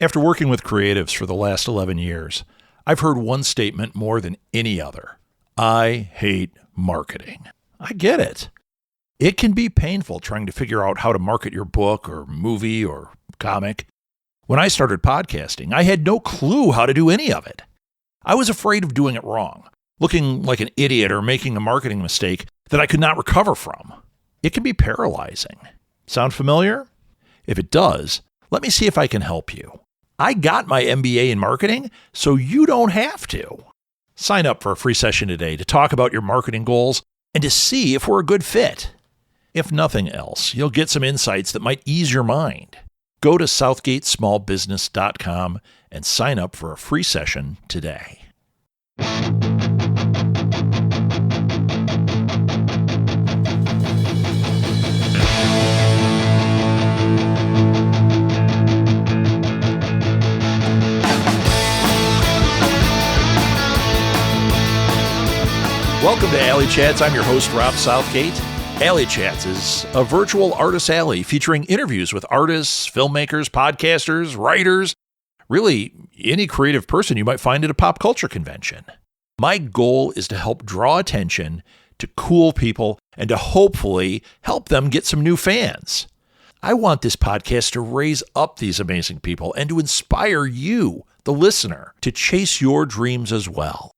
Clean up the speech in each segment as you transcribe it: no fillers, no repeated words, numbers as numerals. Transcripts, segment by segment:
After working with creatives for the last 11 years, I've heard one statement more than any other. I hate marketing. I get it. It can be painful trying to figure out how to market your book or movie or comic. When I started podcasting, I had no clue how to do any of it. I was afraid of doing it wrong, looking like an idiot or making a marketing mistake that I could not recover from. It can be paralyzing. Sound familiar? If it does, let me see if I can help you. I got my MBA in marketing, so you don't have to. Sign up for a free session today to talk about your marketing goals and to see if we're a good fit. If nothing else, you'll get some insights that might ease your mind. Go to southgatesmallbusiness.com and sign up for a free session today. Welcome to Alley Chats. I'm your host, Rob Southgate. Alley Chats is a virtual artist alley featuring interviews with artists, filmmakers, podcasters, writers, really any creative person you might find at a pop culture convention. My goal is to help draw attention to cool people and to hopefully help them get some new fans. I want this podcast to raise up these amazing people and to inspire you, the listener, to chase your dreams as well.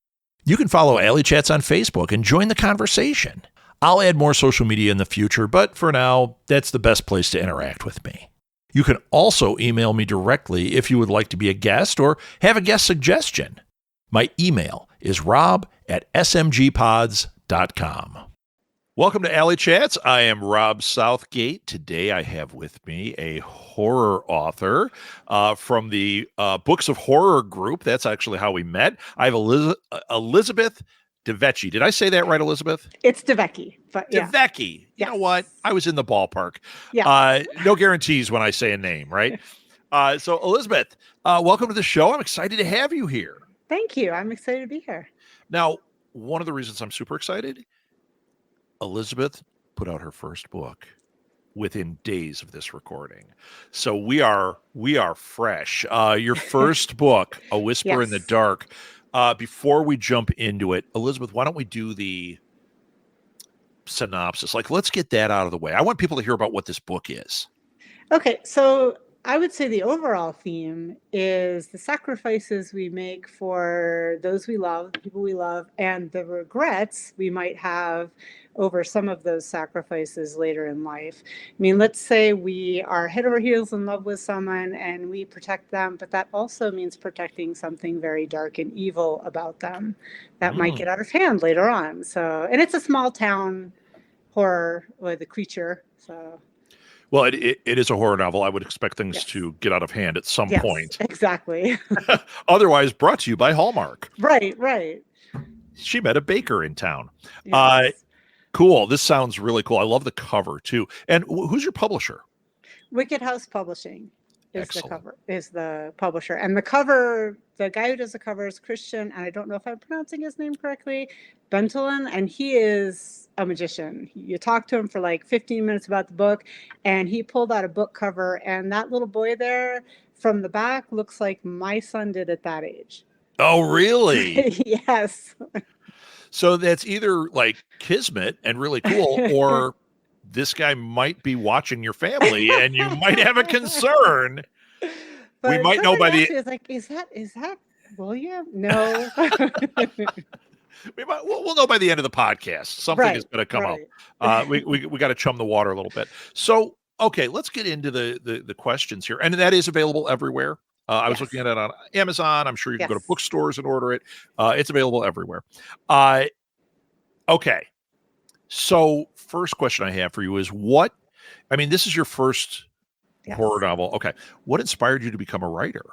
You can follow Alley Chats on Facebook and join the conversation. I'll add more social media in the future, but for now, that's the best place to interact with me. You can also email me directly if you would like to be a guest or have a guest suggestion. My email is rob@smgpods.com. Welcome to Alley Chats. I am Rob Southgate. Today I have with me a horror author from the Books of Horror group. That's actually how we met. I have Elizabeth Devecchi. Did I say that right, Elizabeth? It's Devecchi. But yeah. Devecchi. You know what? I was in the ballpark. Yeah. No guarantees when I say a name, right? So Elizabeth, welcome to the show. I'm excited to have you here. Thank you. I'm excited to be here. Now, one of the reasons I'm super excited, Elizabeth put out her first book within days of this recording. So we are fresh. Your first book, A Whisper in the Dark. Before we jump into it, Elizabeth, why don't we do the synopsis? Let's get that out of the way. I want people to hear about what this book is. Okay, so I would say the overall theme is the sacrifices we make for those we love, the people we love, and the regrets we might have over some of those sacrifices later in life. I mean, let's say we are head over heels in love with someone and we protect them, but that also means protecting something very dark and evil about them that might get out of hand later on. So, and it's a small town horror with a creature, so... Well, it is a horror novel. I would expect things to get out of hand at some point. Exactly. Otherwise, brought to you by Hallmark. Right. She met a baker in town. Yes. Cool. This sounds really cool. I love the cover, too. And who's your publisher? Wicked House Publishing is Excellent. the publisher. And the cover, the guy who does the cover is Christian, and I don't know if I'm pronouncing his name correctly, Bentolin, and he is a magician. You talk to him for like 15 minutes about the book, and he pulled out a book cover, and that little boy there from the back looks like my son did at that age. Oh, really? Yes. So that's either like kismet and really cool, or this guy might be watching your family and you might have a concern. But we might know by the... Is like, is that William? No. We'll know by the end of the podcast. Something is going to come up. We got to chum the water a little bit. So, okay, let's get into the questions here. And that is available everywhere. I was looking at it on Amazon. I'm sure you can go to bookstores and order it. It's available everywhere. Okay. So first question I have for you is this is your first horror novel. Okay. What inspired you to become a writer?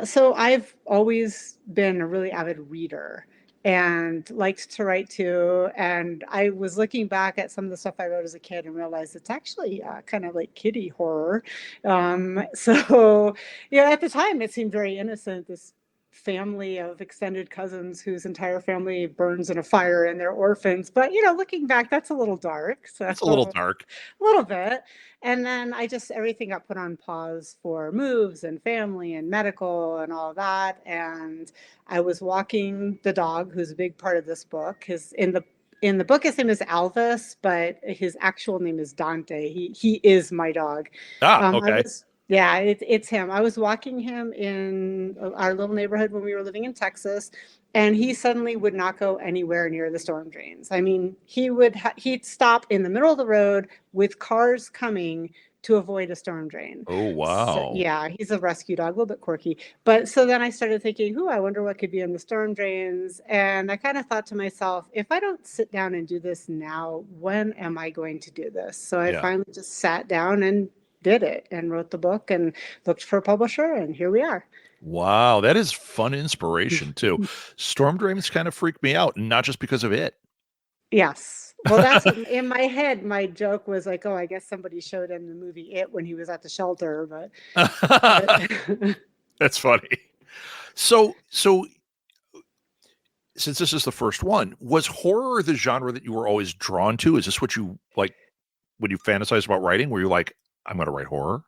So I've always been a really avid reader and liked to write too. And I was looking back at some of the stuff I wrote as a kid and realized it's actually kind of like kiddie horror. So, at the time it seemed very innocent, this family of extended cousins whose entire family burns in a fire and they're orphans. But, looking back, that's a little dark. It's a little So dark. a little bit. And then everything got put on pause for moves and family and medical and all of that. And I was walking the dog, who's a big part of this book. In the book, his name is Alvis, but his actual name is Dante. He is my dog. Ah, I okay. was Yeah, it's him. I was walking him in our little neighborhood when we were living in Texas, and he suddenly would not go anywhere near the storm drains. I mean, he'd stop in the middle of the road with cars coming to avoid a storm drain. Oh, So, wow. yeah, he's a rescue dog, a little bit quirky. But so then I started thinking, I wonder what could be in the storm drains. And I kind of thought to myself, if I don't sit down and do this now, when am I going to do this? So I Yeah. finally just sat down and did it and wrote the book and looked for a publisher, and here we are. Wow, that is fun inspiration too. Storm drains kind of freak me out, and not just because of it. Yes. Well, that's in my head. My joke was like, oh, I guess somebody showed him the movie It when he was at the shelter, but That's funny. So since this is the first one, was horror the genre that you were always drawn to? Is this what you like when you fantasize about writing? Were you like, I'm going to write horror?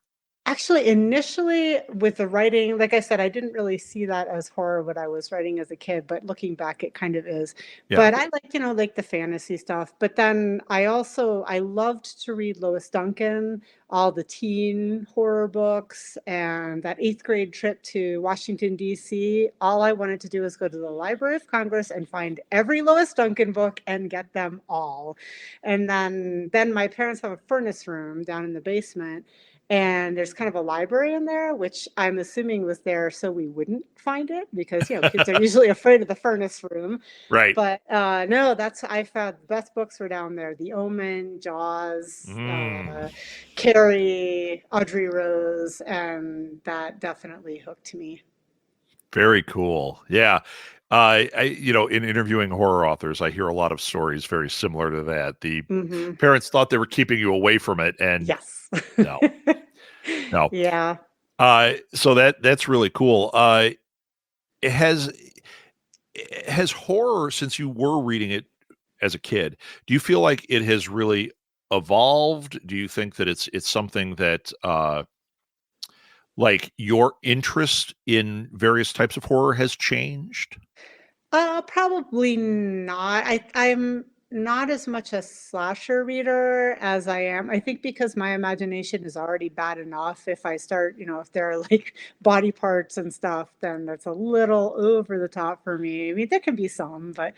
Actually, initially with the writing, like I said, I didn't really see that as horror what I was writing as a kid, but looking back, it kind of is. Yeah. But I like, like the fantasy stuff. But then I loved to read Lois Duncan, all the teen horror books, and that eighth grade trip to Washington, D.C. All I wanted to do was go to the Library of Congress and find every Lois Duncan book and get them all. And then my parents have a furnace room down in the basement, and there's kind of a library in there, which I'm assuming was there so we wouldn't find it because, kids are usually afraid of the furnace room. Right. But no, I found the best books were down there. The Omen, Jaws, Mm, Carrie, Audrey Rose, and that definitely hooked me. very cool. Yeah. In interviewing horror authors, I hear a lot of stories very similar to that. The Hmm. parents thought they were keeping you away from it, and Yes. no, no. Yeah. So that's really cool. It has horror, since you were reading it as a kid, do you feel like it has really evolved? Do you think that it's something that like your interest in various types of horror has changed? Probably not. I'm not as much a slasher reader as I am. I think because my imagination is already bad enough. If I start, if there are like body parts and stuff, then that's a little over the top for me. I mean, there can be some, but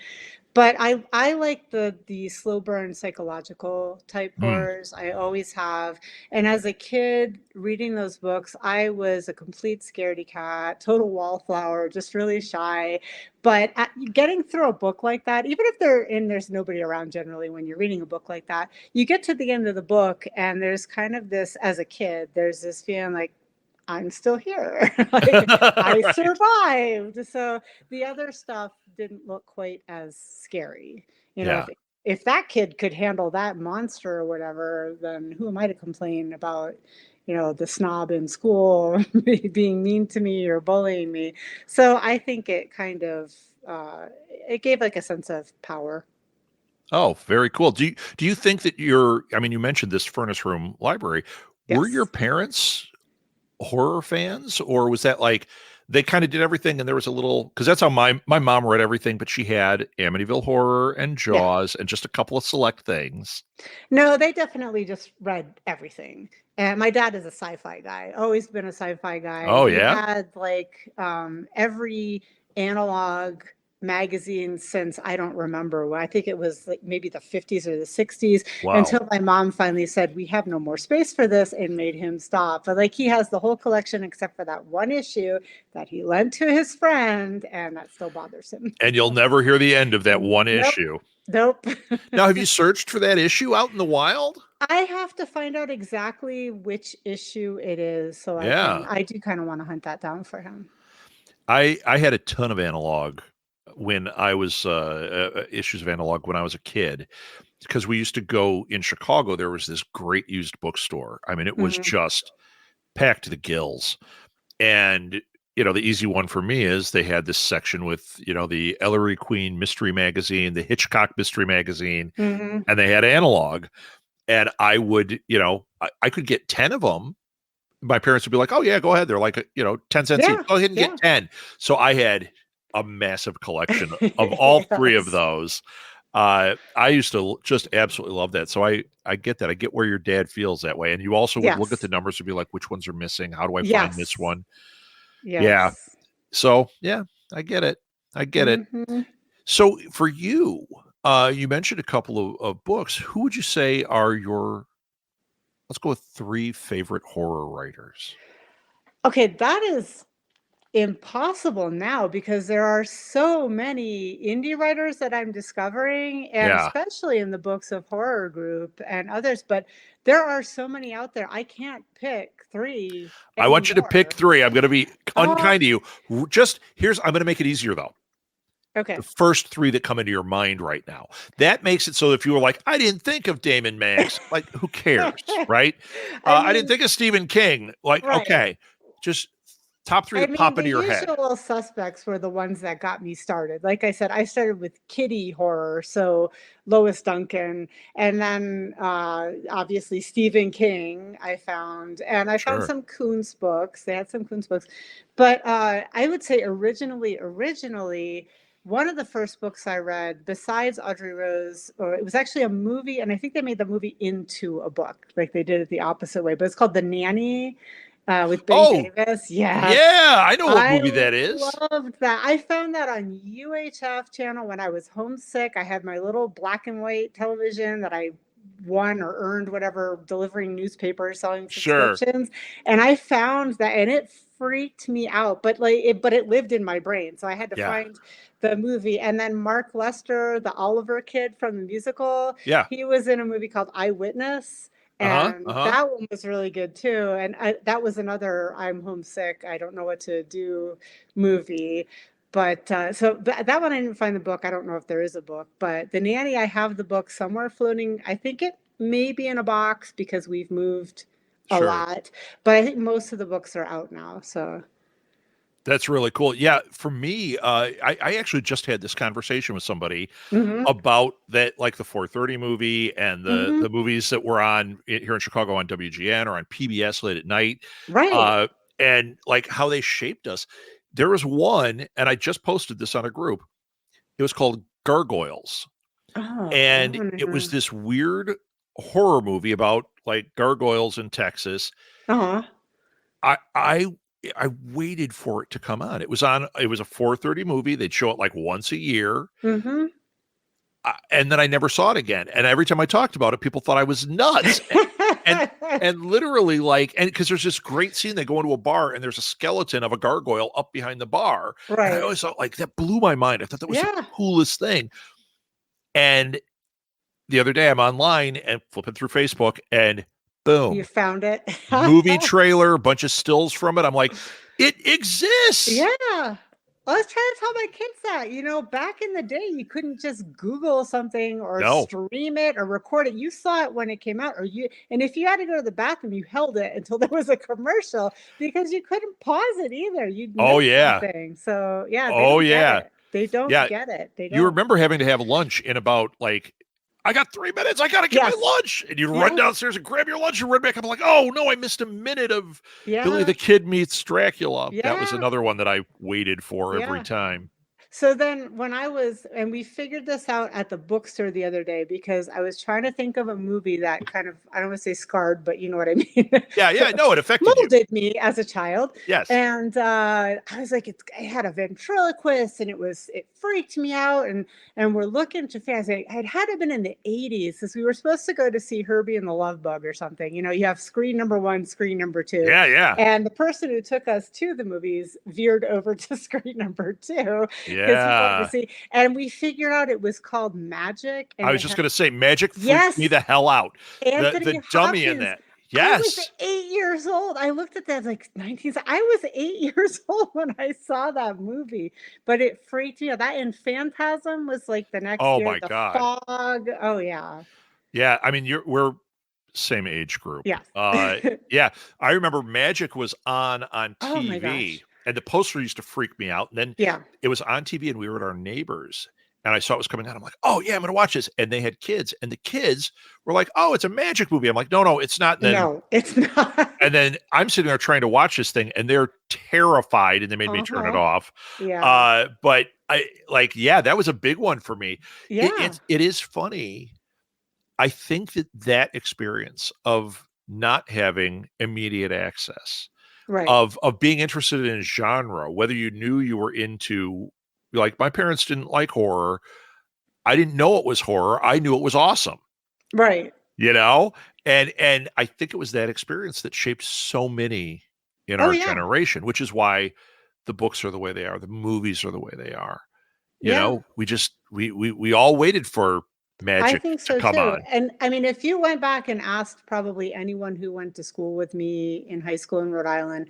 I like the slow burn psychological type Mm. horrors. I always have. And as a kid reading those books, I was a complete scaredy cat, total wallflower, just really shy. But getting through a book like that, even if there's nobody around generally when you're reading a book like that, you get to the end of the book and there's kind of this, as a kid, there's this feeling like, I'm still here. Like, I Right. survived. So the other stuff didn't look quite as scary. Yeah. If that kid could handle that monster or whatever, then who am I to complain about, the snob in school being mean to me or bullying me? So I think it kind of it gave like a sense of power. Oh, very cool. Do you think that I mean, you mentioned this furnace room library. Were your Yes. parents horror fans, or was that like they kind of did everything and there was a little, because that's how my mom read everything, but she had Amityville Horror and Yeah. Jaws and just a couple of select things. No, they definitely just read everything. And my dad is a sci-fi guy, always been a sci-fi guy. Oh He yeah. had like every analog magazine since I don't remember. I think it was like maybe the 50s or the 60s, Wow. until my mom finally said, we have no more space for this, and made him stop. But like he has the whole collection except for that one issue that he lent to his friend, and that still bothers him. And you'll never hear the end of that one Nope. issue. Nope. Now, have you searched for that issue out in the wild? I have to find out exactly which issue it is, so Yeah. I do kind of want to hunt that down for him. I had a ton of analog when I was issues of analog when I was a kid, because we used to go in Chicago. There was this great used bookstore. I mean, it was Hmm. just packed to the gills. And the easy one for me is they had this section with, the Ellery Queen Mystery Magazine, the Hitchcock Mystery Magazine, Hmm. and they had analog. And I would, I could get 10 of them. My parents would be like, oh, yeah, go ahead. They're like, 10 cents each. Yeah, Go ahead and yeah. get 10. So I had a massive collection of all three of Yes. those. I used to just absolutely love that. So I get that. I get where your dad feels that way. And you also would look at the Yes. numbers and be like, which ones are missing? How do I find this Yes. one? Yeah. Yes. So yeah, I get it. I get it. Hmm. So for you, you mentioned a couple of books. Who would you say are your, let's go with three favorite horror writers? Okay, that is impossible now because there are so many indie writers that I'm discovering, and Yeah. especially in the books of horror group and others, but there are so many out there. I can't pick three I want you to pick anymore. three. I'm going to be Oh, unkind to you. I'm going to make it easier though. The okay. first three that come into your mind right now. That makes it so if you were like, I didn't think of Damon Max, like, who cares, right? I I didn't mean, think of Stephen King, like, right. okay, just top three I that mean, pop the into your head. usual suspects were the ones that got me started. Like I said, I started with kiddie horror, so Lois Duncan, and then obviously Stephen King. And I found Sure. some Coons books. They had some Coons books, but I would say originally, one of the first books I read, besides Audrey Rose, or it was actually a movie, and I think they made the movie into a book, like they did it the opposite way. But it's called The Nanny, with Betty Oh, Davis. Yes. yeah. I know what I movie that is. loved that. I found that on UHF channel when I was homesick. I had my little black and white television that I won or earned, whatever, delivering newspapers, selling Sure. subscriptions. And I found that, and it freaked me out, but it lived in my brain. So I had to Yeah. find the movie. And then Mark Lester, the Oliver kid from the musical, Yeah. he was in a movie called Eyewitness, Uh huh. Uh and huh. that one was really good too. And that was another I'm homesick, I don't know what to do movie. But that one I didn't find the book. I don't know if there is a book, but The Nanny, I have the book somewhere floating. I think it may be in a box because we've moved a Sure. lot, but I think most of the books are out now. So, That's really cool. Yeah. For me, I actually just had this conversation with somebody hmm, about that, like the 4:30 movie and the hmm, the movies that were on here in Chicago on WGN or on PBS late at night, right. uh, and like how they shaped us. There was one, and I just posted this on a group. It was called Gargoyles, Oh, that and it was one. this weird horror movie about like gargoyles in Texas. Uh-huh. I I I waited for it to come on. It was on. It was a 4:30 movie. They'd show it like once a year, Hmm. and then I never saw it again. And every time I talked about it, people thought I was nuts. And and literally like, and because there's this great scene, they go into a bar and there's a skeleton of a gargoyle up behind the bar, and I Right. always thought like that blew my mind. I thought that was the Yeah. coolest thing. And the other day, I'm online and flipping through Facebook, and You boom, found it. movie trailer, a bunch of stills from it. I'm like, it exists. Yeah. I was trying to tell my kids that, back in the day, you couldn't just Google something or No. stream it or record it. You saw it when it came out, and if you had to go to the bathroom, you held it until there was a commercial because you couldn't pause it either. You'd Oh miss yeah. something. So yeah, they Oh don't get yeah. it. They don't Yeah. get it. They You don't. remember having to have lunch in about like, I got 3 minutes. I got to get my Yes. lunch. And you'd run Yes. downstairs and grab your lunch and run back. I'm like, oh no, I missed a minute of Billy Yeah. the Kid meets Dracula. That was Yeah. another one that I waited for every Yeah. time. So then and we figured this out at the bookstore the other day because I was trying to think of a movie that kind of, I don't want to say scarred, but you know what I mean, Yeah, yeah, no, it affected you. molded me as a child. Yes. And I was like, it had a ventriloquist and it freaked me out. And we're looking to fancy, it had to have been in the 80s because we were supposed to go to see Herbie and the Love Bug or something. You have screen number one, screen number two. Yeah, yeah. And the person who took us to the movies veered over to screen number two because he wanted to Yeah. see. And we figured out it was called Magic, I and was it just had gonna say Magic freaked me yes, the hell out. The Anthony dummy in Hopkins. that. I was Yes. 8 years old. I looked at that like 19. I was 8 years old when I saw that movie, but it freaked me out. That and Phantasm was like the next Oh year. my The God. Fog. Oh yeah, Yeah, I mean we're same age group. yes. Yeah, I remember Magic was on Oh my TV, gosh. And the poster used to freak me out. And then Yeah. it was on TV and we were at our neighbors and I saw it was coming out. I'm like, oh yeah, I'm going to watch this. And they had kids and the kids were like, oh, it's a magic movie. I'm like, no, no, it's not. No, it's not. And then I'm sitting there trying to watch this thing and they're terrified and they made me turn it Uh-huh. off. Yeah. But I like, yeah, that was a big one for me. Yeah. It is funny. I think that experience of not having immediate access, Right. of being interested in a genre, whether you knew you were into, like my parents didn't like horror. I didn't know it was horror. I knew it was awesome, Right. you know? And I think it was that experience that shaped so many in Oh our yeah. generation, which is why the books are the way they are, the movies are the way they are. You Yeah. know, we all waited for I magic think to so come too. on. And I mean, if you went back and asked probably anyone who went to school with me in high school in Rhode Island,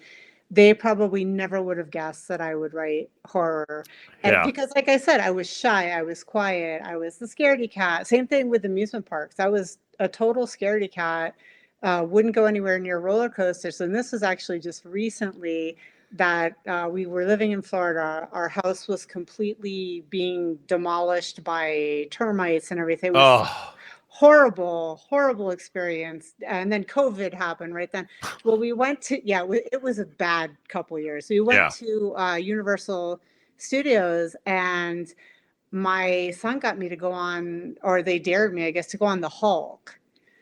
they probably never would have guessed that I would write horror. And Yeah. because, like I said, I was shy, I was quiet, I was the scaredy cat. Same thing with amusement parks. I was a total scaredy cat, wouldn't go anywhere near roller coasters. And this was actually just recently that we were living in Florida. Our house was completely being demolished by termites and everything. It was Oh, horrible, horrible experience. And then COVID happened right then. Well, we went to, yeah, it was a bad couple of years. We went yeah. to Universal Studios and my son got me to go on, or they dared me, I guess, to go on the Hulk.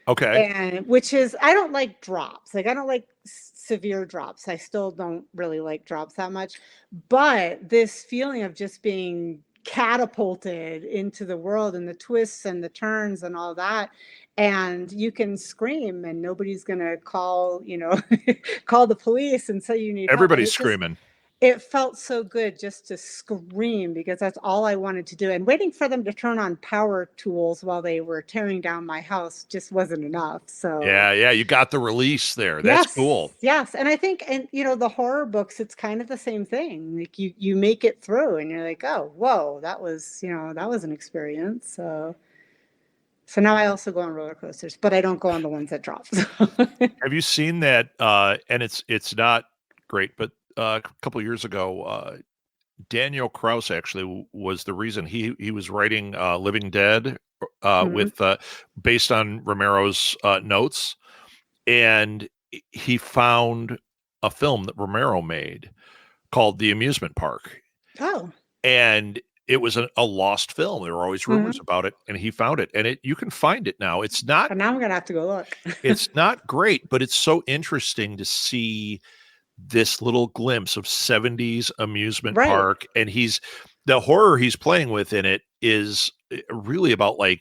Okay. And which is, I don't like drops. Like, I don't like severe drops. I still don't really like drops that much. But this feeling of just being catapulted into the world and the twists and the turns and all that. And you can scream and nobody's going to call, call the police and say you need help. And Everybody's it just, screaming. it felt so good just to scream because that's all I wanted to do. And waiting for them to turn on power tools while they were tearing down my house just wasn't enough. So, Yeah, yeah. You got the release there. That's yes, cool. yes. And I think, and the horror books, it's kind of the same thing. Like you make it through and you're like, oh, whoa, that was, that was an experience. So now I also go on roller coasters, but I don't go on the ones that drop. Have you seen that? And it's not great, but a couple of years ago, Daniel Krauss actually was the reason he was writing Living Dead Mhm. with based on Romero's notes, and he found a film that Romero made called The Amusement Park, Oh. and it was a lost film. There were always rumors Mhm. about it, and he found it, and you can find it now. It's not And now I'm gonna have to go look. it's not great, but it's so interesting to see this little glimpse of 70s amusement Right. park. And the horror he's playing with in it is really about like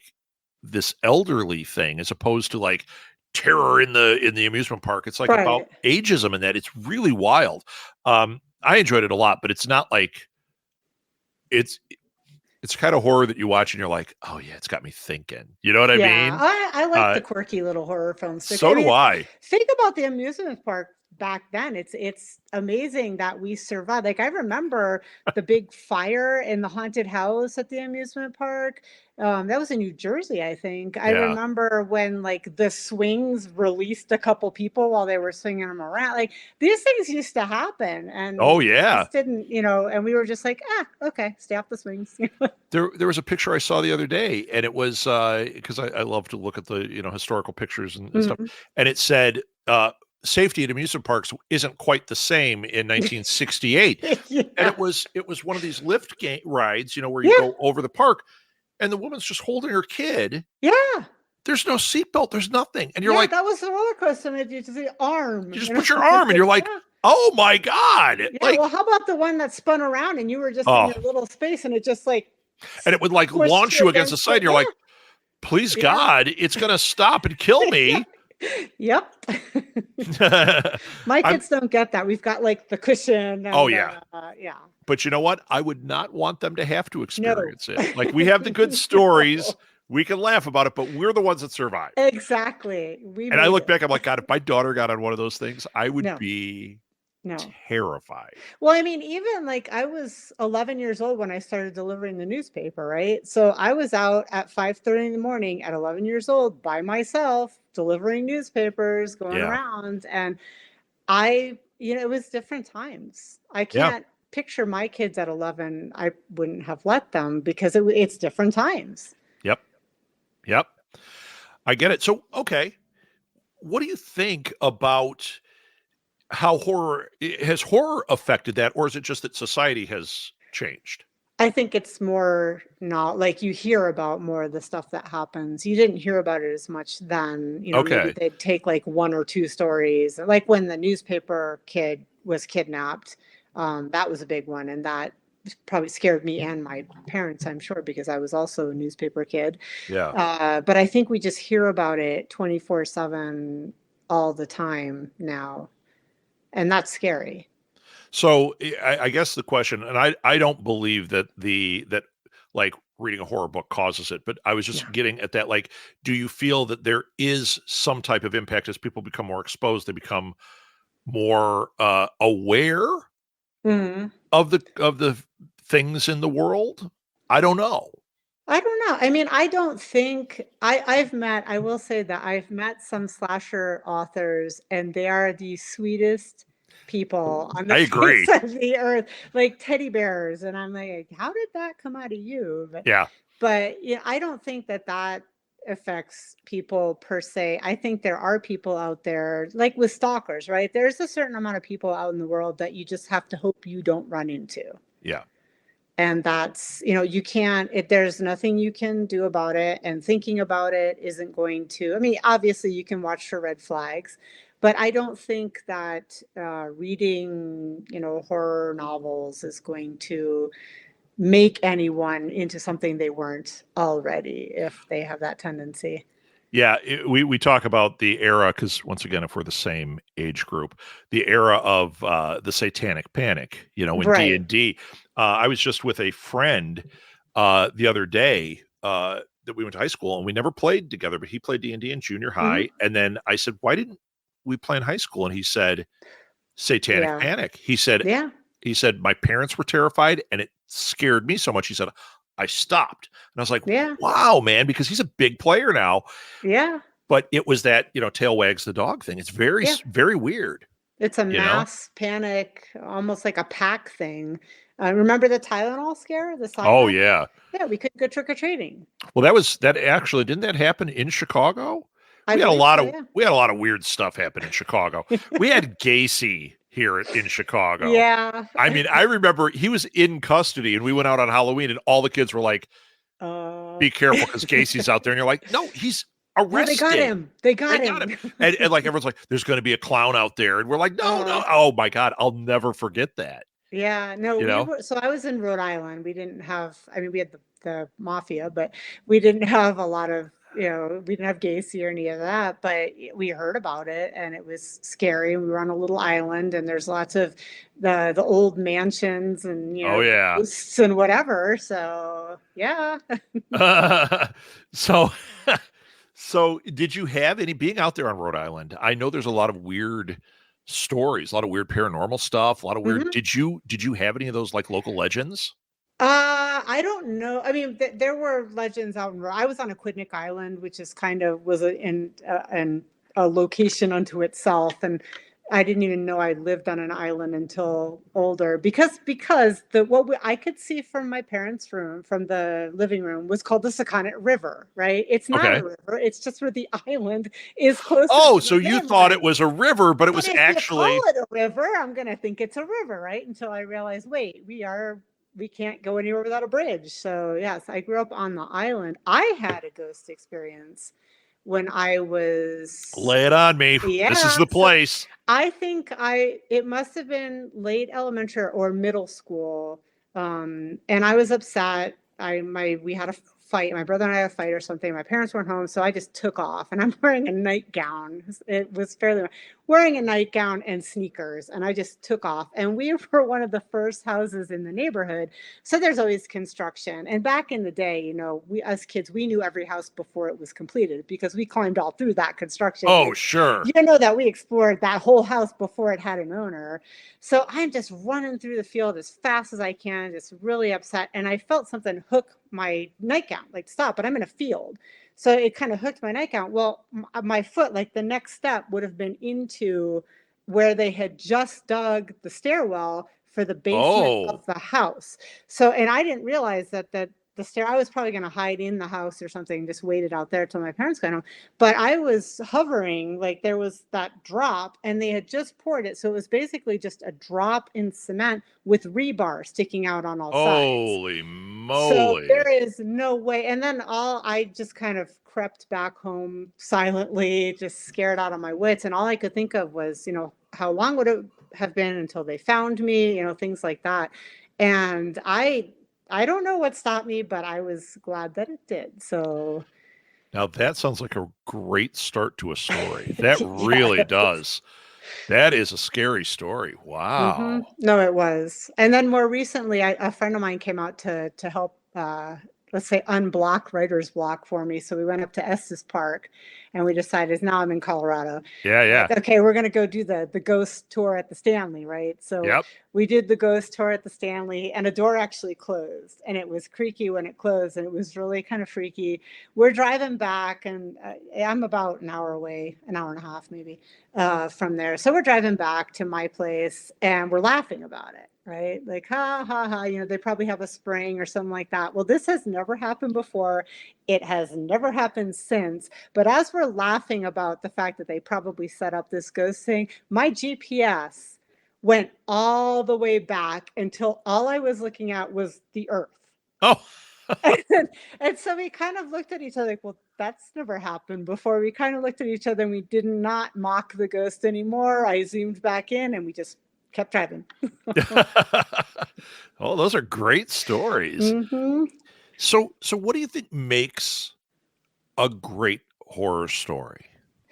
this elderly thing as opposed to like terror in the amusement park. It's like about Right. ageism and that. It's really wild. I enjoyed it a lot, but it's not like it's it's kind of horror that you watch and you're like, oh yeah, it's got me thinking. You know what I Yeah, mean? I like Uh, the quirky little horror films too. I so mean, do I. think about the amusement park back then. It's amazing that we survived. Like I remember the big fire in the haunted house at the amusement park. That was in New Jersey, I think. I Yeah. remember when like the swings released a couple people while they were swinging them around. Like these things used to happen, Oh and we yeah. just didn't, and we were just like, okay, stay off the swings. There was a picture I saw the other day, and it was because I love to look at the historical pictures and stuff, Mhm. and it said safety at amusement parks isn't quite the same in 1968, and Yeah, it was one of these lift rides, where you yeah, go over the park, and the woman's just holding her kid. yeah. There's no seatbelt, there's nothing, and you're Yeah, like, that was the roller coaster. And you just the arm, you just put your arm, and you're like, Yeah, oh my god, yeah. like Well, how about the one that spun around and you were just in oh, your little space and it just like and it would like pushed launch you you against the against side, it? and you're like, please Yeah, God, it's gonna stop and kill yeah, me. yep. My I'm kids don't get that. We've got like the cushion oh and yeah. yeah. But you know what? I would not want them to have to No. experience it. Like we have the good stories, No. we can laugh about it, but we're the ones that survive. Exactly. We And I made look it. back, I'm like, God, if my daughter got on one of those things, I would No, be no. terrified. Well, I mean, even like I was 11 years old when I started delivering the newspaper, right? So I was out at 5:30 in the morning at 11 years old by myself delivering newspapers, going Yeah. around, and I it was different times. I Yeah. can't picture my kids at 11. I wouldn't have let them because it's different times. Yep. Yep. I get it. So, okay. What do you think about how horror has horror affected that, or is it just that society has changed? I think it's more not like you hear about more of the stuff that happens. You didn't hear about it as much then. Maybe Okay. they'd take like one or two stories, like when the newspaper kid was kidnapped. That was a big one, and that probably scared me and my parents, I'm sure, because I was also a newspaper kid. Yeah. But I think we just hear about it 24/7 all the time now, and that's scary. So I guess the question, and I don't believe that that like reading a horror book causes it, but I was just Yeah. getting at that. Like, do you feel that there is some type of impact as people become more exposed? They become more aware Mhm. of the things in the world. I don't know. I don't know. I mean, I don't think I will say that I've met some slasher authors, and they are the sweetest people on the I face agree. of the earth, like teddy bears. And I'm like, how did that come out of you? Yeah. But yeah, I don't think that that affects people per se. I think there are people out there, like with stalkers, right? There's a certain amount of people out in the world that you just have to hope you don't run into. Yeah. And that's, you can't, there's nothing you can do about it. And thinking about it isn't going to, I mean, obviously you can watch for red flags, but I don't think that reading, horror novels is going to make anyone into something they weren't already if they have that tendency. Yeah, we talk about the era because once again, if we're the same age group, the era of the Satanic Panic, in D Right. and D. I was just with a friend the other day that we went to high school, and we never played together, but he played D&D in junior Hmm. high, and then I said, "Why didn't we play in high school?" And he said, "Satanic Yeah. Panic." Yeah. He said my parents were terrified, and it scared me so much. He said I stopped, and I was like, Yeah. "Wow, man!" Because he's a big player now, Yeah. but it was that, tail wags the dog thing. It's very, Yeah. very weird, It's a you know? mass panic, almost like a pack thing. Remember the Tylenol scare, the Oh, cyanide? yeah. Yeah, we couldn't go trick or treating. Well, that actually, didn't that happen in Chicago? I believe so, yeah. We had a lot of weird stuff happen in Chicago. We had Gacy here in Chicago. Yeah. I mean, I remember he was in custody and we went out on Halloween and all the kids were like, Uh, be careful because Gacy's out there. And you're like, no, he's no, they got arrested. him. They They got got him. him. And like everyone's like, there's going to be a clown out there. And we're like, no, Uh, no. Oh my God. I'll never forget that. yeah, no, You we know? were, so I was in Rhode Island. We didn't have, I mean, we had the mafia, but we didn't have a lot of, we didn't have Gacy or any of that, but we heard about it and it was scary. We were on a little island and there's lots of the old mansions and, Oh yeah. ghosts and whatever. So yeah. So, so did you have any being out there on Rhode Island? I know there's a lot of weird stories, a lot of weird paranormal stuff, a lot of weird. Mhm. Did you have any of those like local legends? I don't know. I mean, there were legends out in. I was on Aquidneck Island, which is kind of was in a location unto itself, and I didn't even know I lived on an island until older because I could see from my parents' room from the living room was called the Sakonnet River. Right? It's not a Okay. river. It's just where the island is closest Oh, to so the you thought it mainland. was a river, but it And was if you call actually it a river, I'm going to think it's a river, right? Until I realize, wait, we can't go anywhere without a bridge. So, yes, I grew up on the island. I had a ghost experience when I was, lay it on me. This is yeah. the So place. I think it must have been late elementary or middle school. And I was upset. We had a fight. My brother and I had a fight or something. My parents weren't home, so I just took off. And I'm wearing a nightgown. It was fairly wearing a nightgown and sneakers, and I just took off. And we were one of the first houses in the neighborhood, so there's always construction. And back in the day, we as kids, we knew every house before it was completed because we climbed all through that construction. Oh, And sure. that we explored that whole house before it had an owner. So I'm just running through the field as fast as I can, just really upset. And I felt something hook my nightgown, like stop, but I'm in a field. So it kind of hooked my nightgown. Well, my foot, like the next step would have been into where they had just dug the stairwell for the basement Oh, of the house. So, and I didn't realize that the stair, I was probably going to hide in the house or something, just waited out there till my parents got home. But I was hovering, like there was that drop, and they had just poured it. So it was basically just a drop in cement with rebar sticking out on all sides. holy So moly. there is no way. And then I just kind of crept back home silently, just scared out of my wits. And all I could think of was, how long would it have been until they found me, things like that. And I don't know what stopped me, but I was glad that it did. So Now that sounds like a great start to a story. That really yes. does. That is a scary story. Wow. No, it was. And then more recently, a friend of mine came out to help, let's say, unblock writer's block for me. So we went up to Estes Park, and we decided now I'm in Colorado. Yeah, yeah. Like, okay, we're going to go do the ghost tour at the Stanley, right? So Yep. we did the ghost tour at the Stanley, and a door actually closed, and it was creaky when it closed, and it was really kind of freaky. We're driving back, and I'm about an hour away, an hour and a half maybe, from there. So we're driving back to my place, and we're laughing about it, right? Like, ha ha ha, they probably have a spring or something like that. Well, this has never happened before. It has never happened since. But as we're laughing about the fact that they probably set up this ghost thing, my GPS went all the way back until all I was looking at was the earth. Oh, And so we kind of looked at each other like, well, that's never happened before. We kind of looked at each other and we did not mock the ghost anymore. I zoomed back in and we just kept driving. oh, those are great stories. Hmm. So what do you think makes a great horror story?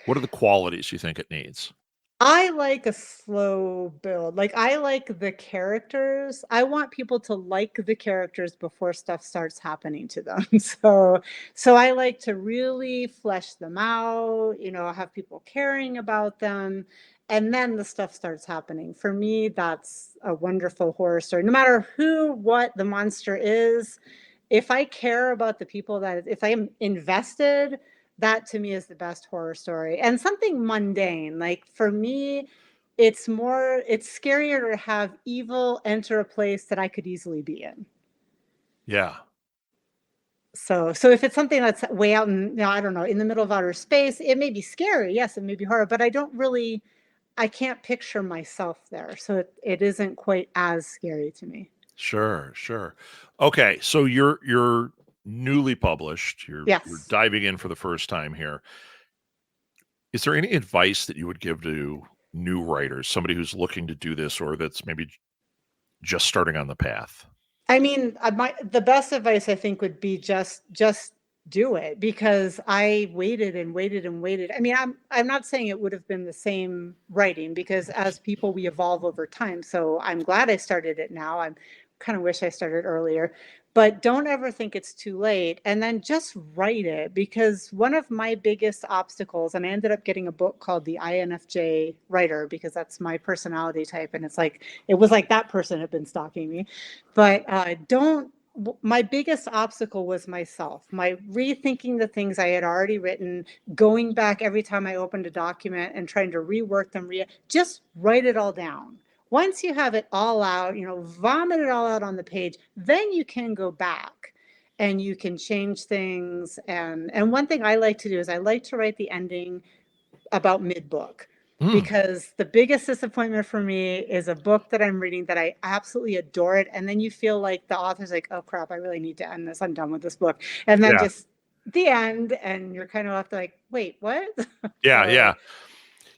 What are the qualities you think it needs? I like a slow build. Like I like the characters. I want people to like the characters before stuff starts happening to them. So I like to really flesh them out, have people caring about them, and then the stuff starts happening. For me, that's a wonderful horror story. No matter who, what the monster is, if I care about the people if I'm invested, that to me is the best horror story. And something mundane, like for me, it's scarier to have evil enter a place that I could easily be in. Yeah, So if it's something that's way out in, I don't know, in the middle of outer space, it may be scary. Yes, it may be horror, but I can't picture myself there. So it isn't quite as scary to me. sure, sure. Okay, so you're newly published. You're Yes. diving in for the first time here. Is there any advice that you would give to new writers, somebody who's looking to do this or that's maybe just starting on the path? I mean, the best advice I think would be just do it, because I waited and waited and waited. I mean, I'm not saying it would have been the same writing, because as people we evolve over time. So I'm glad I started it now. I'm kind of wish I started earlier. But don't ever think it's too late, and then just write it, because one of my biggest obstacles, and I ended up getting a book called The INFJ Writer, because that's my personality type, and it was like that person had been stalking me. But don't my biggest obstacle was myself, my rethinking the things I had already written, going back every time I opened a document and trying to rework them. Just write it all down. Once you have it all out, vomit it all out on the page, then you can go back and you can change things. And one thing I like to do is I like to write the ending about mid-book, Mm, because the biggest disappointment for me is a book that I'm reading that I absolutely adore it, and then you feel like the author's like, oh crap, I really need to end this, I'm done with this book, and then yeah, just the end, and you're kind of left like, wait, what? yeah, So yeah.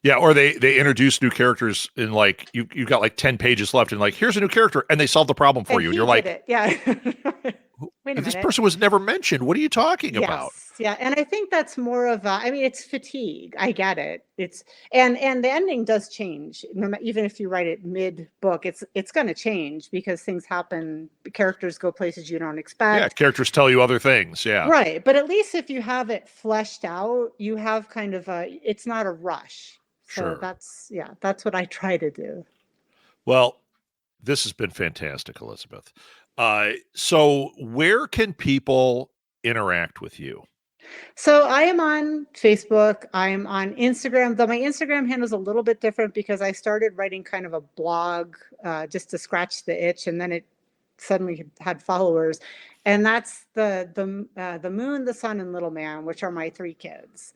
Yeah, or they introduce new characters in like you've got like 10 pages left and like here's a new character and they solve the problem for and you and he you're did like, it, yeah. Wait a this minute. person was never mentioned. What are you talking about? Yes, yeah, and I think that's more of a, I mean, it's fatigue. I get it. And the ending does change. Even if you write it mid-book, it's going to change, because things happen, characters go places you don't Yeah, expect. characters tell you other things. Yeah, Right, but at least if you have it fleshed out, you have kind of it's not a rush. So sure. that's what I try to do. Well, this has been fantastic, Elizabeth. So where can people interact with you? So I am on Facebook. I'm on Instagram, though my Instagram handle is a little bit different because I started writing kind of a blog just to scratch the itch, and then it suddenly had followers. And that's the moon, the sun, and little man, which are my three kids.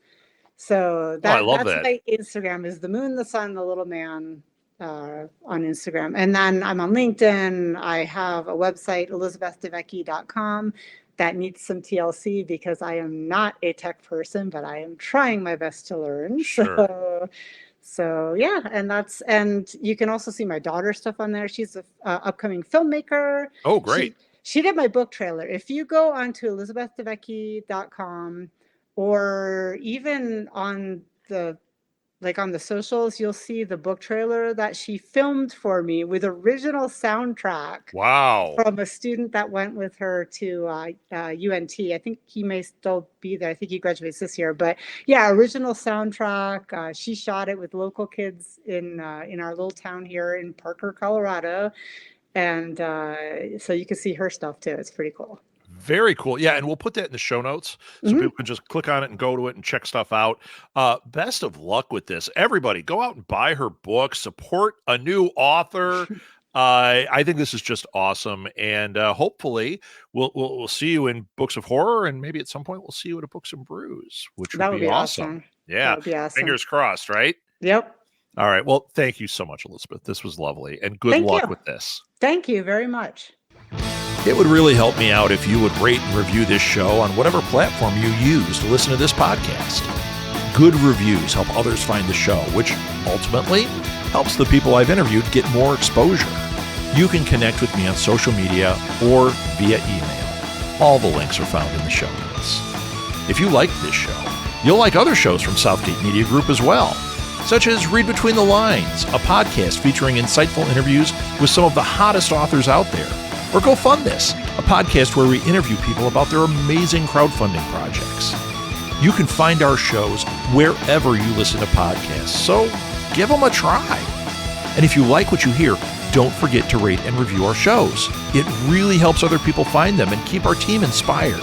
So Oh, I love that's that. my Instagram is the moon, the sun, the little man on Instagram. And then I'm on LinkedIn. I have a website, elizabethdevecchi.com. That needs some TLC because I am not a tech person, but I am trying my best to learn. Sure. So yeah, and you can also see my daughter's stuff on there. She's a upcoming filmmaker. Oh, She great. she did my book trailer. If you go onto elizabethdevecchi.com or even on the socials, you'll see the book trailer that she filmed for me with original soundtrack Wow. from a student that went with her to UNT. I think he may still be there. I think he graduates this year. But yeah, original soundtrack. She shot it with local kids in our little town here in Parker, Colorado. And so you can see her stuff too. It's pretty cool. Very cool. Yeah, and we'll put that in the show notes so Mm-hmm. people can just click on it and go to it and check stuff out. Best of luck with this. Everybody, go out and buy her book, support a new author. I think this is just awesome, and hopefully we'll see you in Books of Horror, and maybe at some point we'll see you at a Books and Brews, which would That would be be awesome. awesome. Yeah, That would be awesome. fingers crossed, right? Yep. All right. Well, thank you so much, Elizabeth. This was lovely, and good Thank luck you. with this. Thank you very much. It would really help me out if you would rate and review this show on whatever platform you use to listen to this podcast. Good reviews help others find the show, which ultimately helps the people I've interviewed get more exposure. You can connect with me on social media or via email. All the links are found in the show notes. If you like this show, you'll like other shows from Southgate Media Group as well, such as Read Between the Lines, a podcast featuring insightful interviews with some of the hottest authors out there, or Go Fund This, a podcast where we interview people about their amazing crowdfunding projects. You can find our shows wherever you listen to podcasts, so give them a try. And if you like what you hear, don't forget to rate and review our shows. It really helps other people find them and keep our team inspired.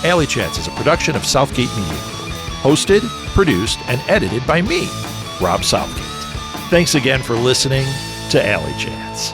Alley Chats is a production of Southgate Media Group, hosted, produced, and edited by me, Rob Southgate. Thanks again for listening to Alley Chats.